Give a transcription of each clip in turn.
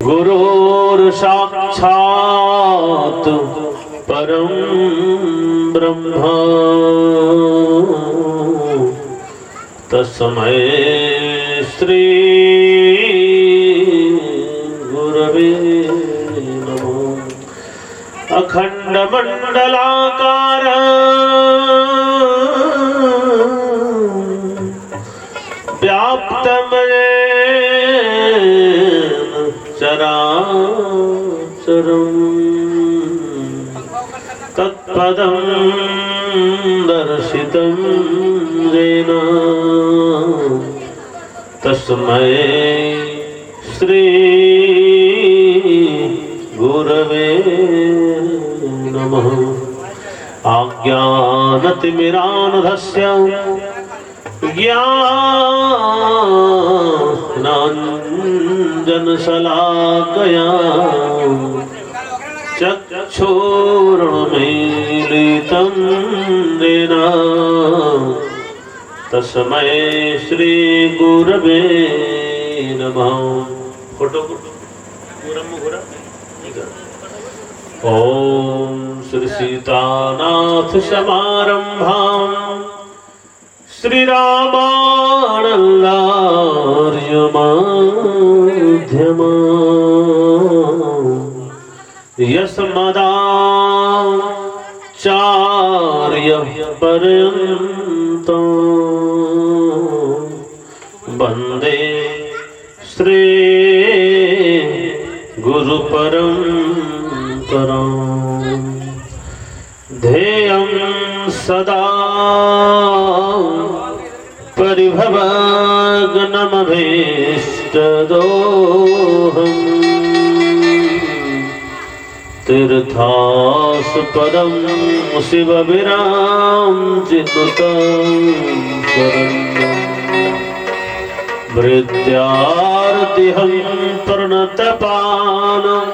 गुरुर् साक्षात् परम ब्रह्म तस्मै श्री गुरवे नमः। अखंड मंडलाकार व्याप्तम् चराचरम् तत्पदं दर्शितं येन तस्मै श्री गुरवे नमः। आज्ञानतिमिरान्धस्य ज्ञानाञ्जनशलाकया चक्षुरुन्मीलितं येन तस्मै श्री गुरवे नमः। फोटो ओम श्री सीतानाथ समारंभां श्री रामानन्दार्य मध्यमाम् यस्मदाचार्य पर्यन्तं वन्दे श्री गुरु परम्पराम्। ध्येयं सदा परिभवग्नमभीष्टदोहम् तीर्थास्पदं शिवविरामचिनुतं शरणं। विद्यार्थिहं प्रणतपानं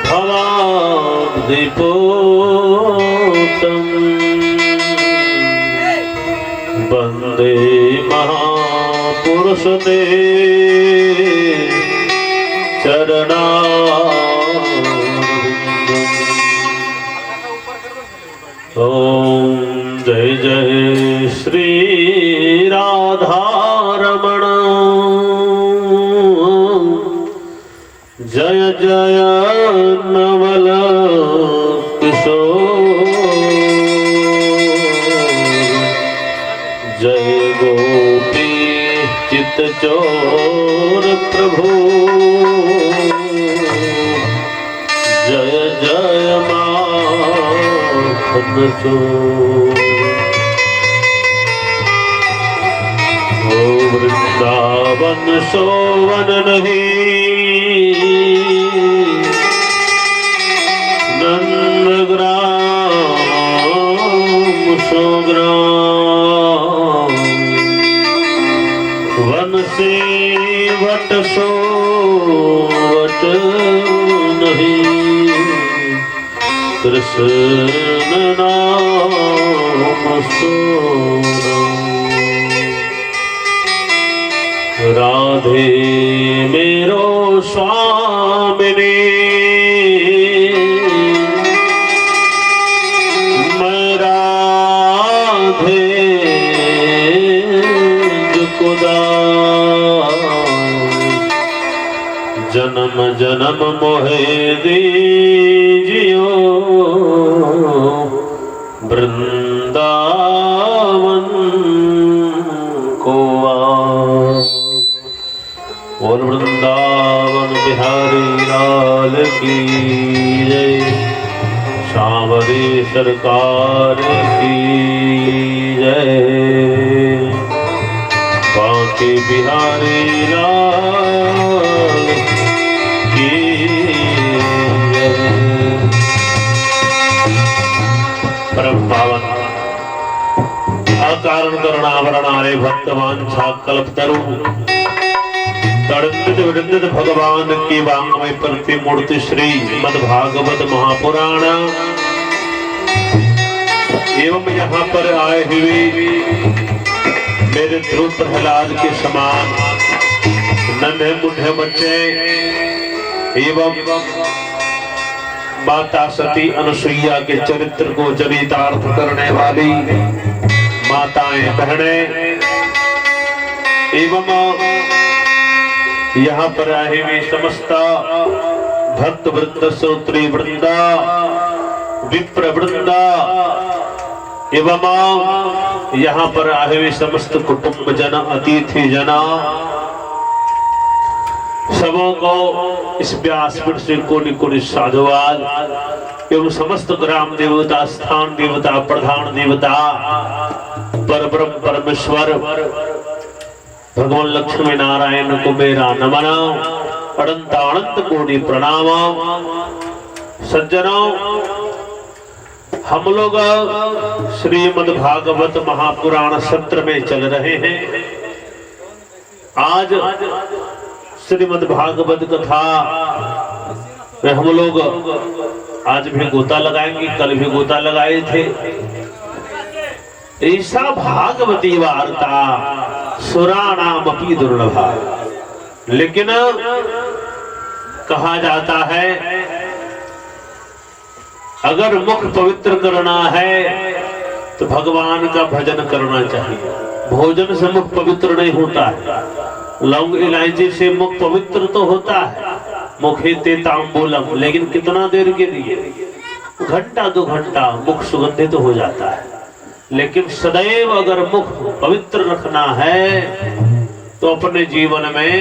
भवाब्धिपोतम् वन्दे महापुरुष ते चरणारविन्दम्। ओम जय जय श्री राधारमण जय जय नवल किशोर जय गोपी चित्तचोर प्रभु जय जय माखन चोर। ओ वृंदावन सोवन नहीं नंदग्राम सोग्राम वन से वट सो वट नहीं कृष्ण नाम सोनाम। राधे मेरो स्वामिनी मैं राधे जन्म जन्म मोहे दीजियो वृंदावन को और वृंदावन बिहारी लाल की जय। सांवरी सरकार की जय। बांके बिहारी लाल की जय। परम पावन अकारण करुणावरणारे भक्तवांछा कल्पतरु तड़ंदित विरंदित भगवान की वांग्मय प्रतिमूर्ति श्री मद्भागवत महापुराण एवं यहाँ पर आए हुए मेरे ध्रुव प्रहलाद के समान नन्हे मुन्ने बच्चे एवं माता सती अनुसुईया के चरित्र को चरितार्थ करने वाली माताएं बहनें एवं यहाँ पर आए हुए समस्त भक्त वृंद श्रोत्री वृंदा विप्र वृंदा एवं यहाँ पर आए हुए समस्त कुटुंब जन अतिथि जना सबों को इस व्यासपीठ से कोटि कोटि साधुवाद एवं समस्त ग्राम देवता स्थान देवता प्रधान देवता परब्रह्म परमेश्वर भगवान लक्ष्मी नारायण को मेरा नमन अनंत अनंत कोटि प्रणाम। सज्जनों, हम लोग श्रीमद् भागवत महापुराण सत्र में चल रहे हैं। आज श्रीमद् भागवत कथा में हम लोग आज भी गोता लगाएंगे, कल भी गोता लगाए थे। ऐसा भागवती वार्ता सुराणाम अपि दुर्लभा, लेकिन कहा जाता है अगर मुख पवित्र करना है तो भगवान का भजन करना चाहिए। भोजन से मुख पवित्र नहीं होता है, लौंग इलायची से मुख पवित्र तो होता है, मुखे ते तांबूलम, लेकिन कितना देर के लिए, घंटा 2 घंटा मुख सुगंधित हो जाता है। लेकिन सदैव अगर मुख पवित्र रखना है तो अपने जीवन में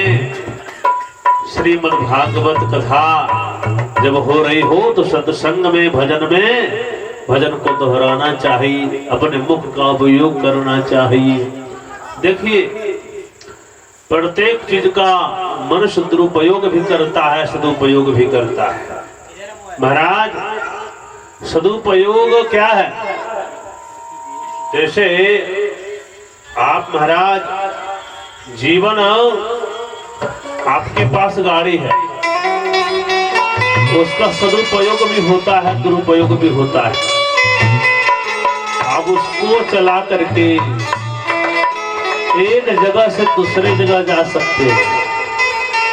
श्रीमद् भागवत कथा जब हो रही हो तो सत्संग में भजन को दोहराना चाहिए, अपने मुख का उपयोग करना चाहिए। देखिए, प्रत्येक चीज का मनुष्य दुरुपयोग भी करता है, सदुपयोग भी करता है। महाराज, सदुपयोग क्या है? जैसे आप महाराज जीवन आपके पास गाड़ी है, उसका सदुपयोग भी होता है, दुरुपयोग भी होता है। आप उसको चला करके एक जगह से दूसरे जगह जा सकते हैं,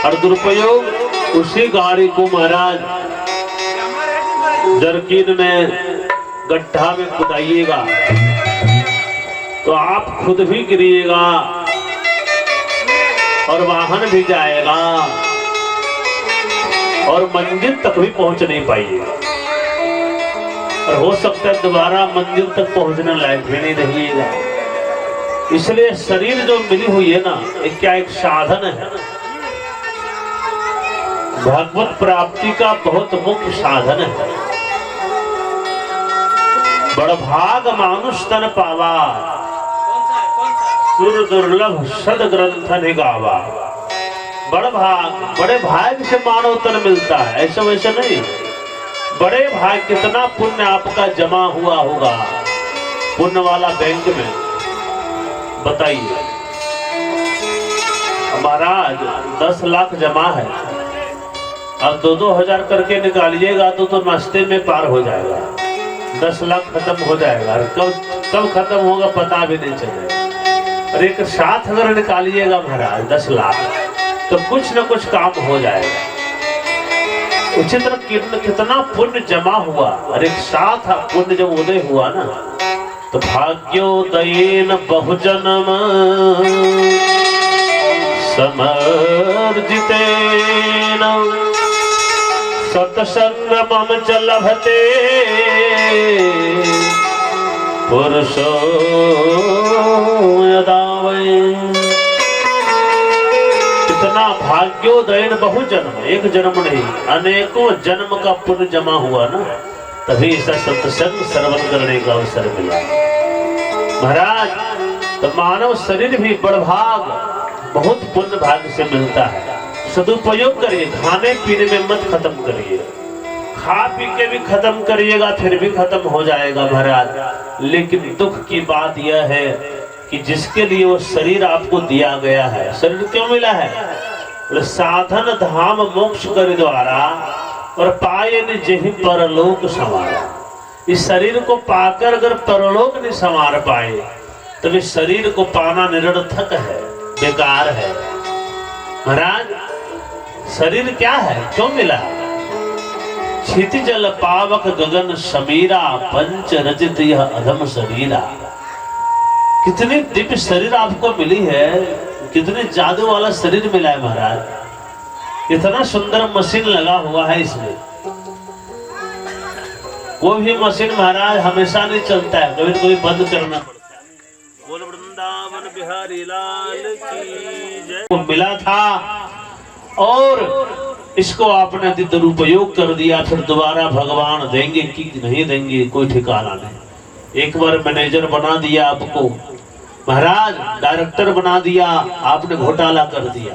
और दुरुपयोग उसी गाड़ी को महाराज जरकीन में गड्ढा में कुदाइएगा तो आप खुद भी गिरिएगा और वाहन भी जाएगा और मंजिल तक भी पहुंच नहीं पाइएगा, और हो सकता है दोबारा मंजिल तक पहुंचने लायक भी नहीं रहिएगा। इसलिए शरीर जो मिली हुई है ना, एक क्या एक साधन है, भगवत प्राप्ति का बहुत मुख्य साधन है। बड़ भाग मानुष तन पावा, सुर दुर्लभ सद ग्रंथ निगावा। बड़े भाग से मानव तन मिलता है, ऐसा वैसा नहीं। बड़े भाग, कितना पुण्य आपका जमा हुआ होगा पुण्य वाला बैंक में, बताइए। महाराज 10 लाख जमा है, अब 2-2 हजार करके निकालिएगा तो नाश्ते में पार हो जाएगा। 10 लाख खत्म हो जाएगा, कब खत्म होगा पता भी नहीं चलेगा। और एक साथ अगर निकालिएगा महाराज 10 लाख तो कुछ न कुछ काम हो जाएगा। उसी तरह कितना पुण्य जमा हुआ, और एक साथ पुण्य जब उदय हुआ ना, तो भाग्योदयेन बहुजनम समर्जितेन सत्संगमं च लभते पुरुषो यदा वै। कितना भाग्योदयन बहुजन्म, एक जन्म नहीं अनेकों जन्म का पुण्य जमा हुआ ना, तभी ऐसा सत्संग श्रवण करने का अवसर मिला। महाराज, तो मानव शरीर भी बड़भाग बहुत पुण्य भाग से मिलता है। सदुपयोग करिए, खाने पीने में मत खत्म करिए। खा पी के भी खत्म करिएगा फिर भी खत्म हो जाएगा महाराज। लेकिन दुख की बात यह है कि जिसके लिए वो शरीर आपको दिया गया है, शरीर क्यों मिला है? साधन धाम मोक्ष कर द्वारा और पाए न जेहि परलोक समारा। इस शरीर को पाकर अगर परलोक नहीं संवार पाए तो इस शरीर को पाना निरर्थक है, बेकार है। महाराज शरीर क्या है, क्यों मिला? क्षितिजल पावक गगन समीरा, पंच रचित यह अधम शरीरा। कितनी दिव्य शरीर आपको मिली है, कितने जादू वाला शरीर मिला है महाराज। इतना सुंदर मशीन लगा हुआ है इसमें। वो भी मशीन महाराज हमेशा नहीं चलता है, कभी कभी बंद करना पड़ता है। बोल वृंदावन बिहारी लाल की जय। वो मिला था और इसको आपने दुरुपयोग कर दिया, फिर दोबारा भगवान देंगे कि नहीं देंगे कोई ठिकाना नहीं। एक बार मैनेजर बना दिया आपको महाराज, डायरेक्टर बना दिया, आपने घोटाला कर दिया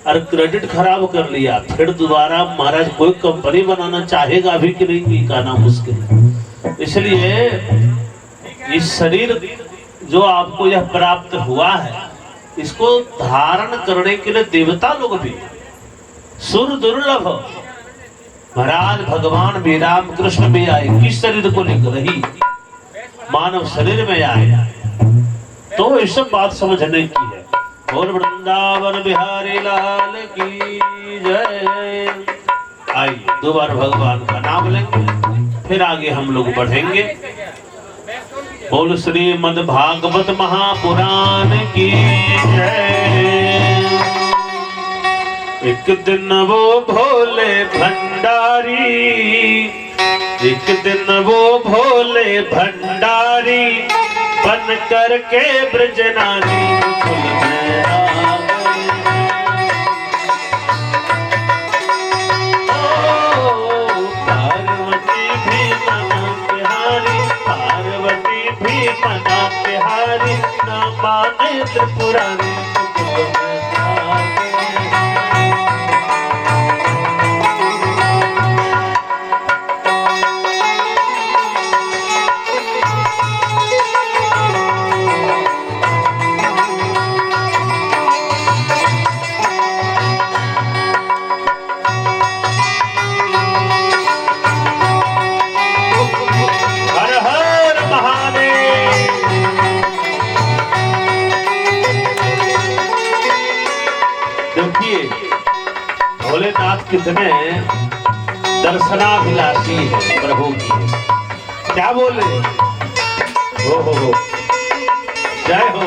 और क्रेडिट खराब कर लिया, फिर दोबारा महाराज कोई कंपनी बनाना चाहेगा भी कि नहीं, कहना मुश्किल। इसलिए इस शरीर जो आपको यह प्राप्त हुआ है, इसको धारण करने के लिए देवता लोग भी सुर दुर्लभ। महाराज भगवान भी राम कृष्ण भी आए, किस शरीर को लेकर ही मानव शरीर में आए, तो ये सब बात समझने की है। और वृंदावन बिहारी लाल की जय। आइए दोबारा भगवान का नाम लेंगे, फिर आगे हम लोग बढ़ेंगे। बोल श्रीमद् भागवत महापुराण की जय। एक दिन वो भोले भंडारी, एक दिन वो भोले भंडारी बन करके ब्रजनारी कुल में आ गए। ओ पार्वती भी मना बिहारी, पार्वती भी मना बिहारी, न माने त्रिपुरारी कुल में आ गए। भोलेनाथ कितने दर्शनाभिलाषी है प्रभु की। क्या बोले, हो जय हो।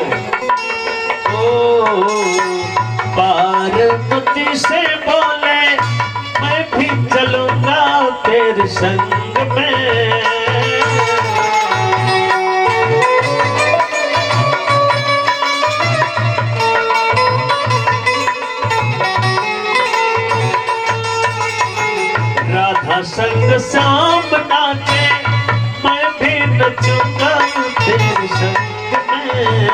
ओ पार्वती से बोले मैं भी चलूंगा तेरे संग में। संग शाम नाचे मैं भी नचूंगा तेरे संग में।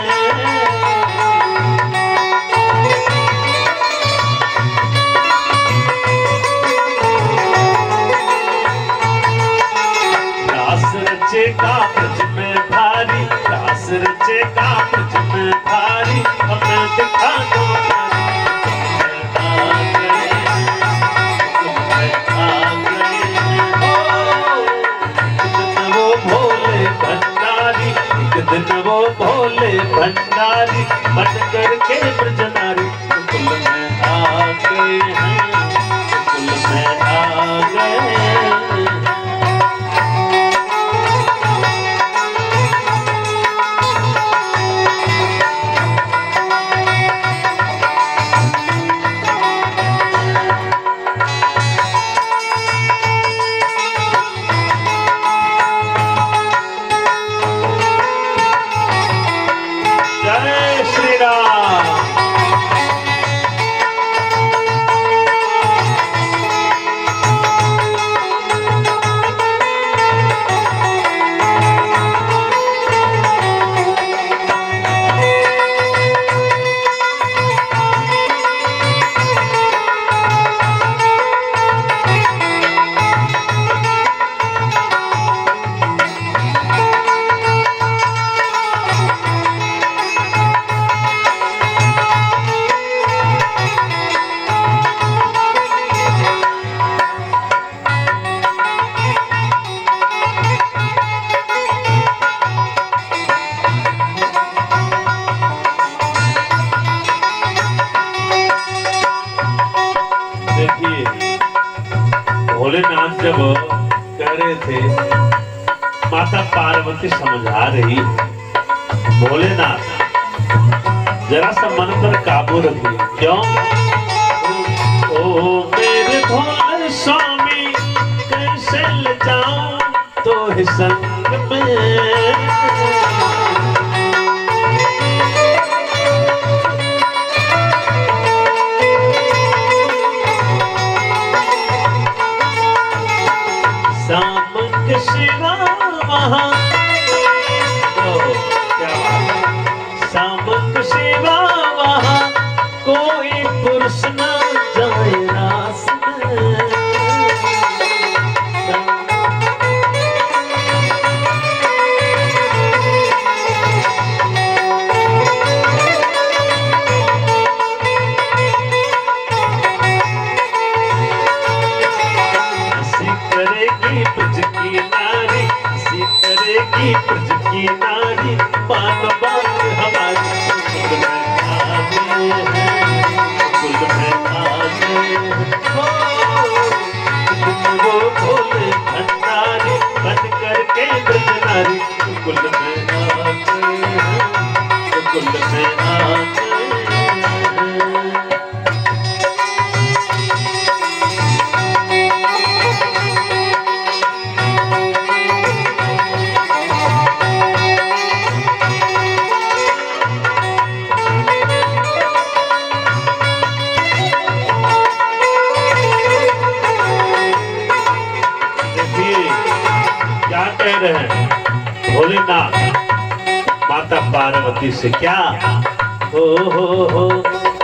रास रचेगा ब्रज में भारी, रास रचेगा ब्रज में भारी, हमें दिखा दो दिन वो भोले भंडारी बन करके ब्रजनारी कुल में आ गए हैं, कुल में आ गए। जब कह रहे थे माता पार्वती समझा रही भोलेनाथ जरा सा मन पर काबू रखिए। क्यों? ओ मेरे भोले स्वामी कैसे ले जाऊं तो ही संग में। शिवा वहाँ सामक शिवा वहाँ कोई पुरुष न जाए रास में। करेगी ब्रज की नारी, सी करेगी ब्रज की नारी, पान बात हमारी कुल में आगे हो। वो भोले भंडारी बन करके ब्रज नारी कुल में आगे, कुल में आगे। कह रहे हैं भोलेनाथ माता पार्वती से, क्या हो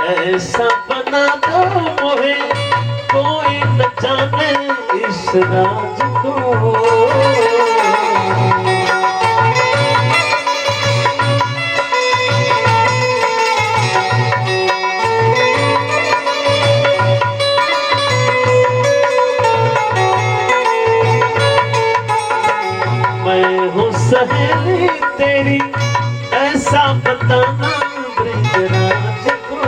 ऐसा बना दो मोहे कोई न जाने इस राज को। सहेली तेरी ऐसा बताना ब्रजराज को।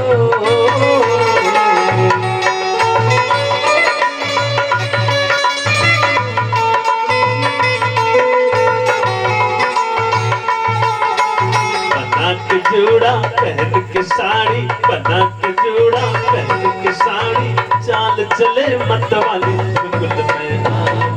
बना के जोड़ा पहन के साड़ी, बना के जोड़ा पहन के साड़ी, चाल चले मतवाली कुल में आगे।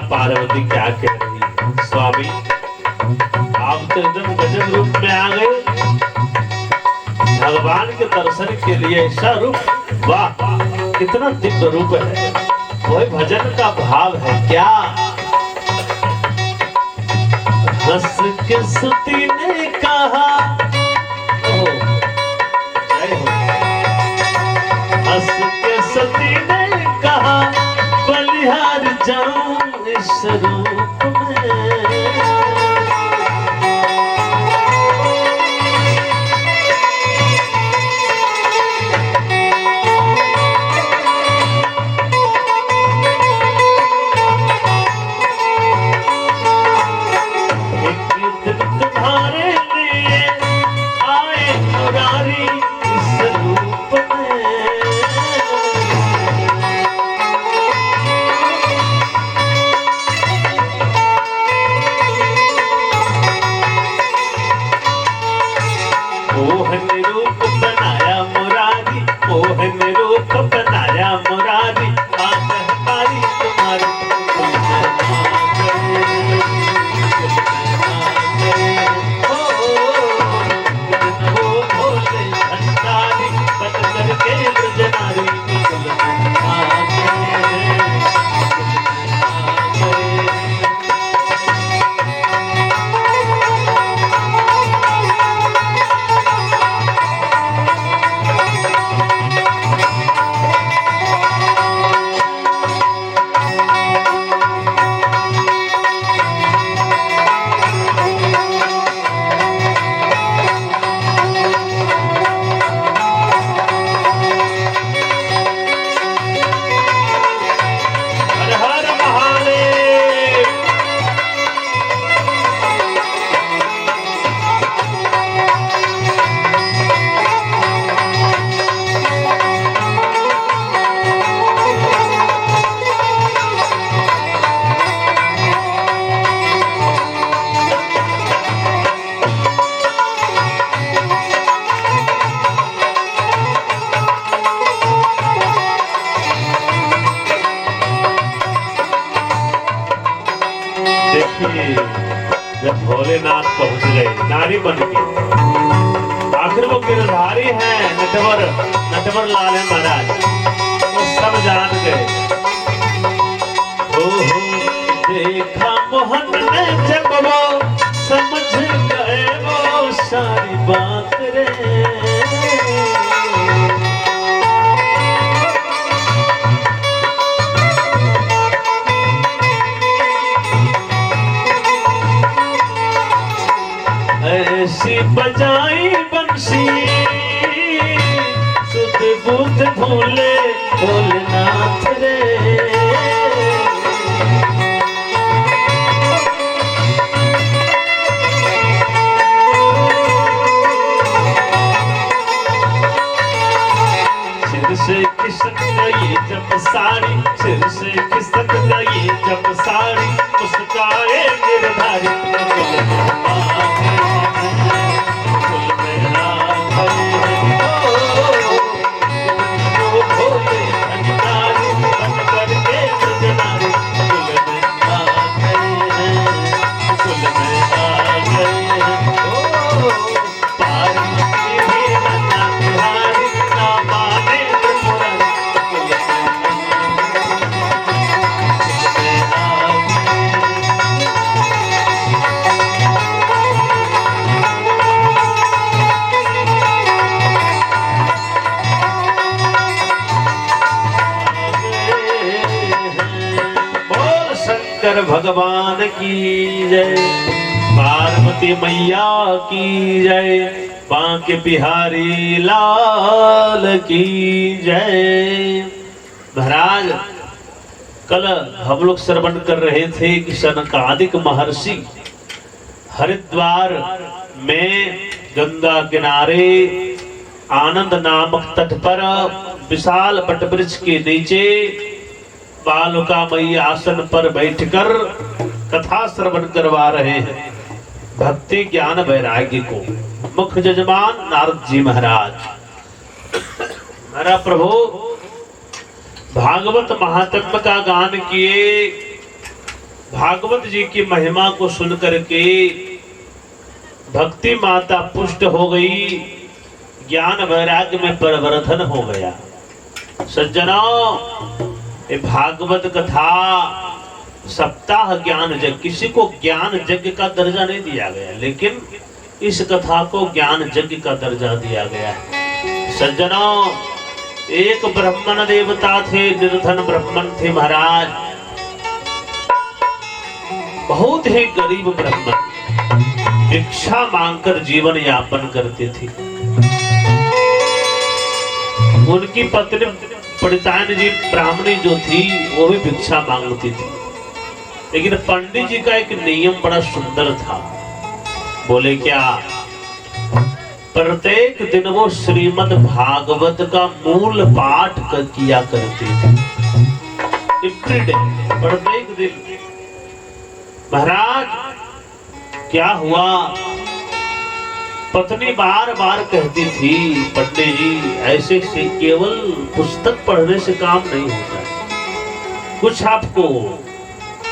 पार्वती क्या कह रही है? स्वामी आप तो एकदम गजब रूप में आ गए, भगवान के दर्शन के लिए ऐसा रूप, वाह कितना दिव्य रूप है। कोई भजन का भाव है क्या? हंस के सती ने कहा, हंस के सती ने कहा बलिहार जाऊं इस रूप में। एक दिन तुम्हारे लिए ने रूप बनाया मुरारी, आंख हमारी तुम्हारी कुल में आ गए, हो वो भोले भंडारी बन करके ब्रजनारी कुल में आ गए। जब भोलेनाथ पहुंच गए नारी बन के, आखिर वो गिरधारी हैं, नटवर लाल है महाराज, तो सब जान गए। हो देखा मोहन ने जब वो समझ गए वो सारी बात रे, ऐसी बजाई बंसी सुध बुध भूले भोलेनाथ रे, सिर से खिसक गई जब साड़ी, सिर से खिसक गई जब साड़ी, मुस्काए गिरधारी भगवान की जय, पार्वती मैया की जय, बांके बिहारी लाल की जय। महाराज कल हम लोग श्रवण कर रहे थे कि सनकादिक महर्षि हरिद्वार में गंगा किनारे आनंद नामक तट पर विशाल वटवृक्ष के नीचे बालुका मई आसन पर बैठकर कथा श्रवण करवा रहे हैं भक्ति ज्ञान वैराग्य को। मुख्य जजमान नारद जी महाराज, मेरा प्रभु भागवत महात्म्य का गान किए, भागवत जी की महिमा को सुन करके भक्ति माता पुष्ट हो गई, ज्ञान वैराग्य में परिवर्तन हो गया। सज्जनों, ये भागवत कथा सप्ताह ज्ञान यज्ञ, किसी को ज्ञान यज्ञ का दर्जा नहीं दिया गया, लेकिन इस कथा को ज्ञान यज्ञ का दर्जा दिया गया है। सज्जनों, एक ब्राह्मण देवता थे, निर्धन ब्राह्मण थे महाराज, बहुत ही गरीब ब्राह्मण, भिक्षा मांगकर जीवन यापन करते थे। उनकी पत्नी पड़ितान जी ब्राह्मणी जो थी वो भी भिक्षा मांगती थी, लेकिन पंडित जी का एक नियम बड़ा सुंदर था। बोले क्या? प्रत्येक दिन वो श्रीमद् भागवत का मूल पाठ किया करते थे, एवरीडे, प्रत्येक दिन। महाराज क्या हुआ? पत्नी बार बार कहती थी, पंडित जी ऐसे से केवल पुस्तक पढ़ने से काम नहीं होता है, कुछ आपको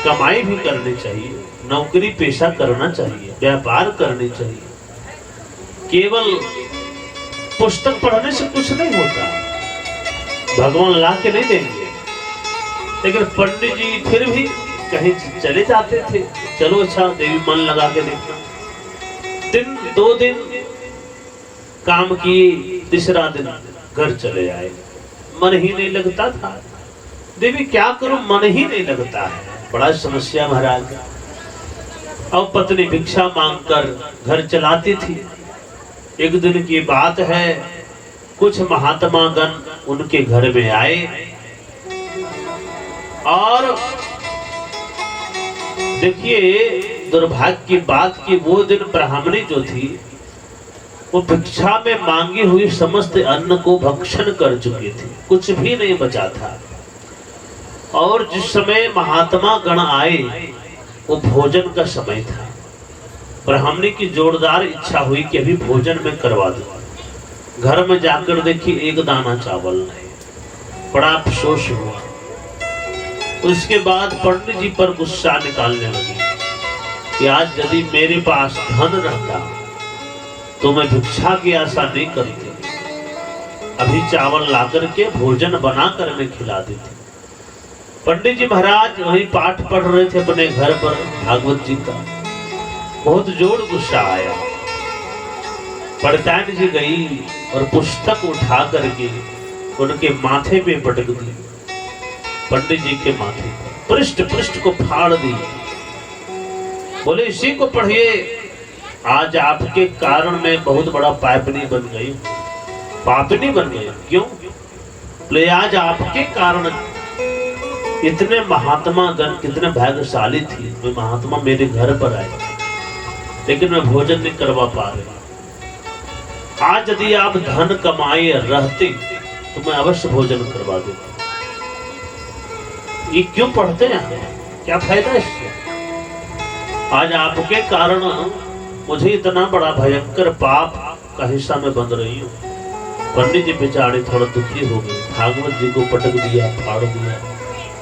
कमाई भी करनी चाहिए, नौकरी पेशा करना चाहिए, व्यापार करनी चाहिए। केवल पुस्तक पढ़ने से कुछ नहीं होता, भगवान ला के नहीं देंगे। लेकिन पंडित जी फिर भी कहीं चले जाते थे, चलो अच्छा देवी मन लगा के देखना। दिन 2 दिन काम किए, तीसरा दिन घर चले आए, मन ही नहीं लगता था। देवी क्या करूं, मन ही नहीं लगता है, बड़ा समस्या महाराज। अब पत्नी भिक्षा मांगकर घर चलाती थी। एक दिन की बात है, कुछ महात्मा गण उनके घर में आए और देखिए दुर्भाग्य की बात की वो दिन ब्राह्मणी जो थी वो भिक्षा में मांगी हुई समस्त अन्न को भक्षण कर चुकी थी, कुछ भी नहीं बचा था। और जिस समय महात्मा गण आए वो भोजन का समय था। ब्राह्मणी की जोरदार इच्छा हुई कि अभी भोजन में करवा दूं। घर में जाकर देखी एक दाना चावल नहीं, बड़ा अफसोस हुआ। उसके बाद पंडित जी पर गुस्सा निकालने लगी कि आज यदि मेरे पास धन रहता तो मैं भिक्षा की आशा नहीं करती, अभी चावल ला करके भोजन बनाकर मैं खिला देती। पंडित जी महाराज वही पाठ पढ़ रहे थे अपने घर पर भागवत जी का, बहुत जोर गुस्सा आया। पड़तान जी गई और पुस्तक उठा करके उनके माथे पे पटक दी, पंडित जी के माथे पृष्ठ पृष्ठ को फाड़ दी। बोले इसी को पढ़िए, आज आपके कारण मैं बहुत बड़ा पापनी बन गई, पापनी बन गई। क्यों? बोले आज आपके कारण इतने महात्मा गण कितने भाग्यशाली थी, वे महात्मा मेरे घर पर आए, लेकिन मैं भोजन नहीं करवा पा रही। आज यदि आप धन कमाए रहते तो मैं अवश्य भोजन करवा देता। ये क्यों पढ़ते हैं, क्या फायदा इससे? आज आपके कारण मुझे इतना बड़ा भयंकर पाप का हिस्सा में बन रही हूँ। पंडित जी बेचारे थोड़ा दुखी हो गए, भागवत जी को पटक दिया, फाड़ दिया।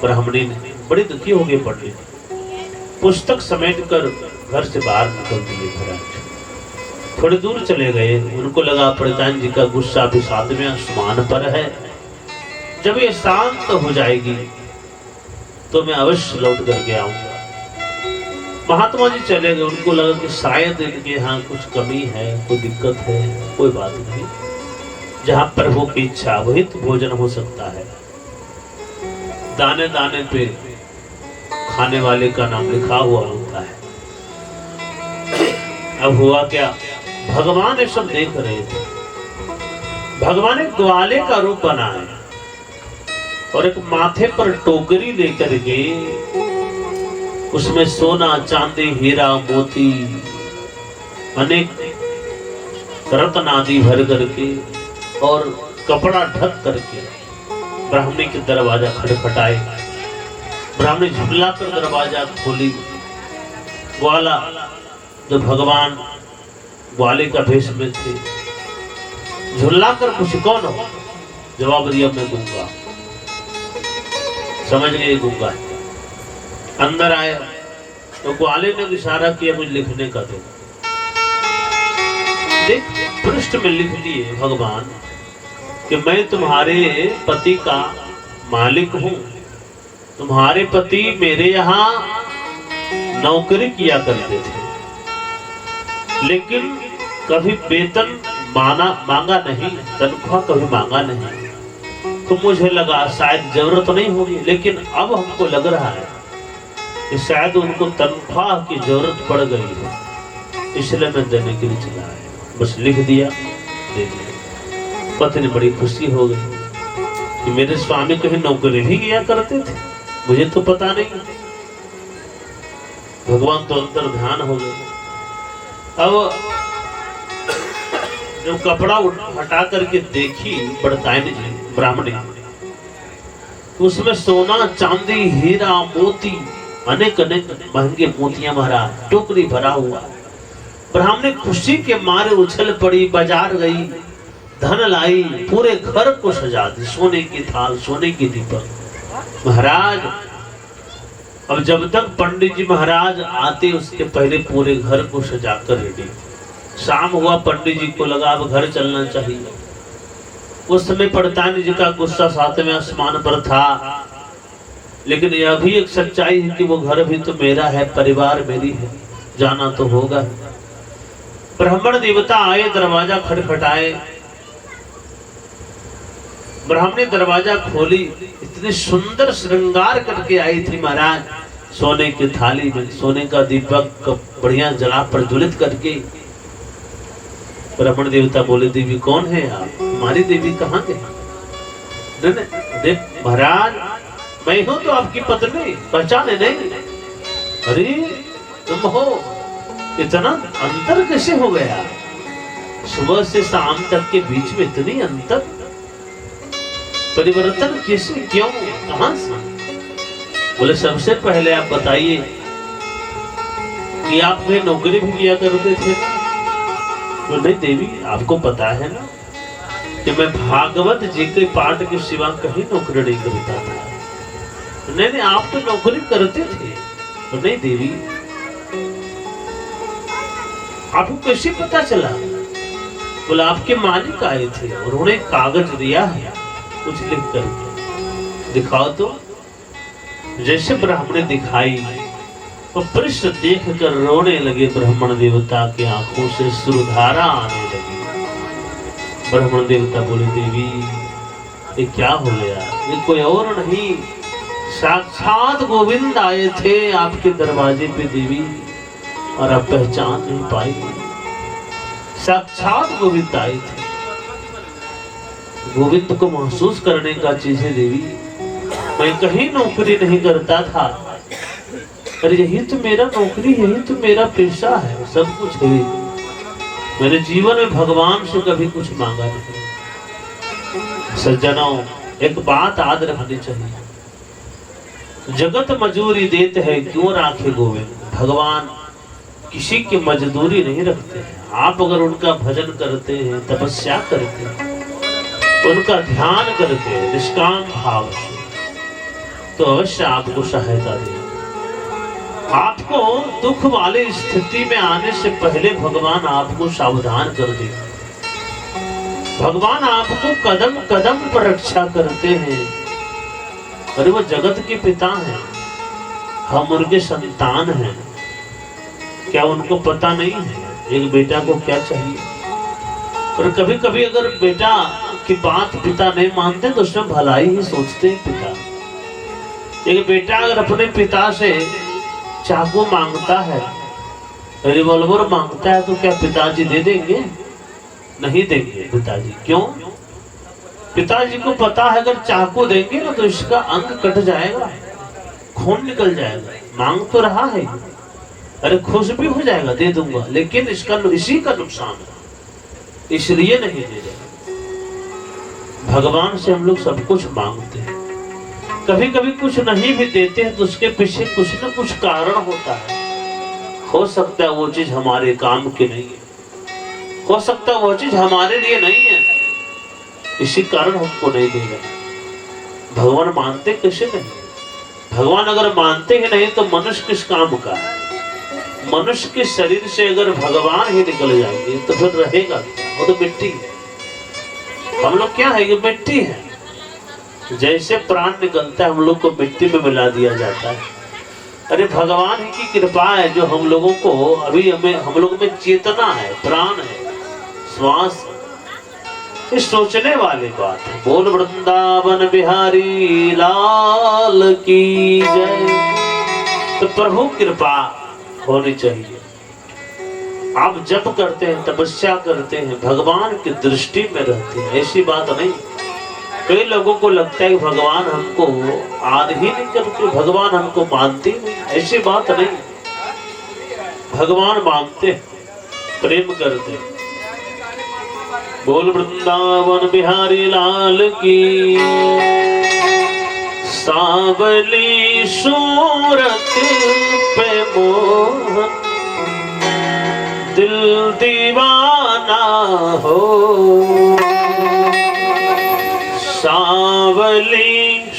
ब्राह्मणी ने बड़ी दुखी हो गई। पंडित पुस्तक समेट कर घर से बाहर निकल दिए। महाराज थोड़ी दूर चले गए, उनको लगा प्रधान जी का गुस्सा भी 7वें आसमान पर है, जब ये शांत हो जाएगी तो मैं अवश्य लौट करके आऊंगा। महात्मा जी चले गए, उनको लगा कि शायद इनके यहाँ कुछ कमी है, कोई दिक्कत है, कोई बात नहीं, जहाँ प्रभु की इच्छा वही तो भोजन हो सकता है। दाने दाने पे खाने वाले का नाम लिखा हुआ होता है। अब हुआ क्या, भगवान ये सब देख रहे थे। भगवान एक ग्वाले का रूप बनाए और एक माथे पर टोकरी लेकर के उसमें सोना चांदी हीरा मोती अनेक रत्न आदि भर करके और कपड़ा ढक करके ब्राह्मणी के दरवाजा खटखटाए। ब्राह्मणी झुला कर दरवाजा खोली। ग्वाला जो भगवान ग्वाले का भेष में थे, झुल्ला कर कुछ कौन हो? जवाब दिया मैं गूंगा। समझ गए गूंगा है। अंदर आया तो ग्वाले ने इशारा किया मुझे लिखने का दो। देख पृष्ठ में लिख दिए भगवान कि मैं तुम्हारे पति का मालिक हूं, तुम्हारे पति मेरे यहाँ नौकरी किया करते थे, लेकिन कभी वेतन मांगा नहीं, तनख्वाह कभी मांगा नहीं। तो मुझे लगा शायद जरूरत नहीं होगी, लेकिन अब हमको लग रहा है कि शायद उनको तनख्वाह की जरूरत पड़ गई है, इसलिए मैं देने के लिए चला आया। बस लिख दिया, दे दिया। पत्नी बड़ी खुशी हो गई कि मेरे स्वामी कहीं नौकरी भी किया करते थे, मुझे तो पता नहीं। भगवान तो अंतर ध्यान हो गए। अब जब कपड़ा हटा करके देखी बड़तायनी जी ब्राह्मणी, तो उसमें सोना चांदी हीरा मोती अनेक अनेक महंगे मोतियां भरा टोकरी भरा हुआ। ब्राह्मणी खुशी के मारे उछल पड़ी, बाजार गई, धन लाई, पूरे घर को सजा दी, सोने की थाल, सोने की दीपक। महाराज अब जब तक पंडित जी महाराज आते उसके पहले पूरे घर को सजाकर रेडी। शाम हुआ, पंडित जी को लगा अब घर चलना चाहिए। उस समय पड़तानी जी का गुस्सा सातवें आसमान पर था, लेकिन यह भी एक सच्चाई है कि वो घर भी तो मेरा है, परिवार मेरी है, जाना तो होगा। ब्राह्मण देवता आए, दरवाजा खटखटाए, ब्राह्मणी दरवाजा खोली, इतनी सुंदर श्रृंगार करके आई थी महाराज, सोने की थाली में सोने का दीपक बढ़िया जला प्रज्वलित करके। ब्राह्मण देवता बोले, देवी कौन है आप? हमारी देवी कहाँ गए? महाराज मैं हूं तो आपकी पत्नी, पहचाने नहीं? अरे तुम हो, इतना अंतर कैसे हो गया? सुबह से शाम तक के बीच में इतनी अंतर, परिवर्तन कैसे, क्यों, कहां से? बोले सबसे पहले आप बताइए कि आप में नौकरी भी किया करते थे? तो नहीं देवी, आपको पता है ना कि मैं भागवत जी के पाठ के सिवा कहीं नौकरी नहीं करता था। नहीं, आप तो नौकरी करते थे। तो नहीं देवी, आपको कैसे पता चला? बोला आपके मालिक आए थे और उन्होंने कागज दिया है, कुछ लिख कर दिखाओ तो। जैसे ब्राह्मण ने दिखाई तो पृष्ठ देख कर रोने लगे। ब्राह्मण देवता की आंखों से सुरधारा आने लगी। ब्राह्मण देवता बोले, देवी ये क्या हो गया? ये कोई और नहीं, साक्षात गोविंद आए थे आपके दरवाजे पे देवी, और आप पहचान नहीं पाई। साक्षात गोविंद आए थे। गोविंद को महसूस करने का चीज है देवी। मैं कहीं नौकरी नहीं करता था, अरे यही तो मेरा नौकरी, यही तो मेरा पेशा है, सब कुछ है। मैंने जीवन में भगवान से कभी कुछ मांगा नहीं। सज्जनों, एक बात याद रखनी चाहिए, जगत मजदूरी देते हैं, क्यों राखे गोविंद? भगवान किसी की मजदूरी नहीं रखते हैं। आप अगर उनका भजन करते हैं, तपस्या करते हैं, उनका ध्यान करते हैं निष्काम भाव से, तो अवश्य आपको सहायता देगा। आपको दुख वाली स्थिति में आने से पहले भगवान आपको सावधान कर देगा। भगवान आपको कदम कदम पर रक्षा करते हैं। अरे वो जगत के पिता हैं, हम उनके संतान हैं। क्या उनको पता नहीं है एक बेटा को क्या चाहिए? और कभी कभी अगर बेटा की बात पिता नहीं मानते तो उसमें भलाई ही सोचते हैं पिता। एक बेटा अगर अपने पिता से चाकू मांगता है, रिवॉल्वर मांगता है, तो क्या पिताजी दे देंगे? नहीं देंगे पिताजी। क्यों? पिताजी को पता है अगर चाकू देंगे ना तो इसका अंग कट जाएगा, खून निकल जाएगा। मांग तो रहा है, अरे खुश भी हो जाएगा, दे दूंगा, लेकिन इसका इसी का नुकसान है, इसलिए नहीं दे देगा। भगवान से हम लोग सब कुछ मांगते हैं, कभी कभी कुछ नहीं भी देते हैं तो उसके पीछे कुछ न कुछ कारण होता है। हो सकता है वो चीज हमारे काम की नहीं है, हो सकता है वो चीज हमारे लिए नहीं है, इसी कारण हमको नहीं देगा। भगवान मानते कैसे नहीं? भगवान अगर मानते ही नहीं तो मनुष्य किस काम का है? मनुष्य के शरीर से अगर भगवान ही निकल जाएंगे तो फिर रहेगा क्या? वो तो मिट्टी है। हम लोग क्या है? ये मिट्टी है। जैसे प्राण निकलता है हम लोग को मिट्टी में मिला दिया जाता है। अरे भगवान ही की कृपा है जो हम लोगों को अभी हम लोगों में चेतना है, प्राण है, श्वास। इस सोचने वाली बात है। बोल वृंदावन बिहारी लाल की जय। तो प्रभु कृपा होनी चाहिए। आप जप करते हैं, तपस्या करते हैं, भगवान की दृष्टि में रहते हैं, ऐसी बात नहीं। कई लोगों को लगता है कि भगवान हमको याद ही नहीं करते, भगवान हमको मानते नहीं, ऐसी बात नहीं। भगवान मानते, प्रेम करते। बोल वृंदावन बिहारी लाल की। सांवली सूरत पे मोहन दिल दीवाना हो। सांवली